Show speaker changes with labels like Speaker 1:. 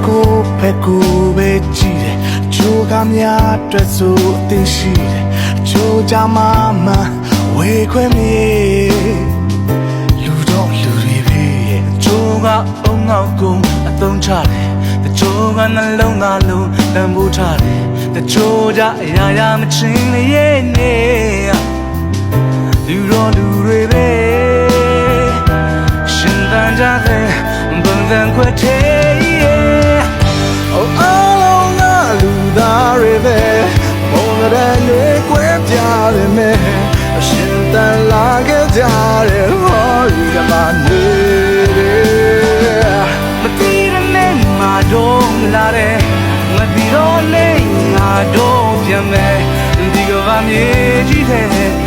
Speaker 1: ကိုဖက်ကိုပဲကြည့်တယ်ချိုးကများအတွက်ဆိုအသိရှိတယ်ချိုးကြမှာမှဝေခွင့်မြေလူတော့လူတွေပဲချိုးကအုံငေါကုန်အသုံးချတယ်တချို့ကနှလုံးသားလုံးတန်ဖိုးထားတယ်တချို့ကြအရာရာမချင်းလေးရဲ့နေလူတော့လူတွေပဲရှင်သန်ကြတဲ့ဘုံသံခွက်သေးOh all onလူသားတွေပဲဘုံတဲ့တွေကွဲပြားတယ်မဲအရှင်သန်လာခဲ့ကြတယ်ဟောဒီကမှနေမတီးရနဲ့မာတော့လာတယ်မတီးတော့နေငါတော့ပြန်မယ်ဒီကဘာမြေကြီးတဲ့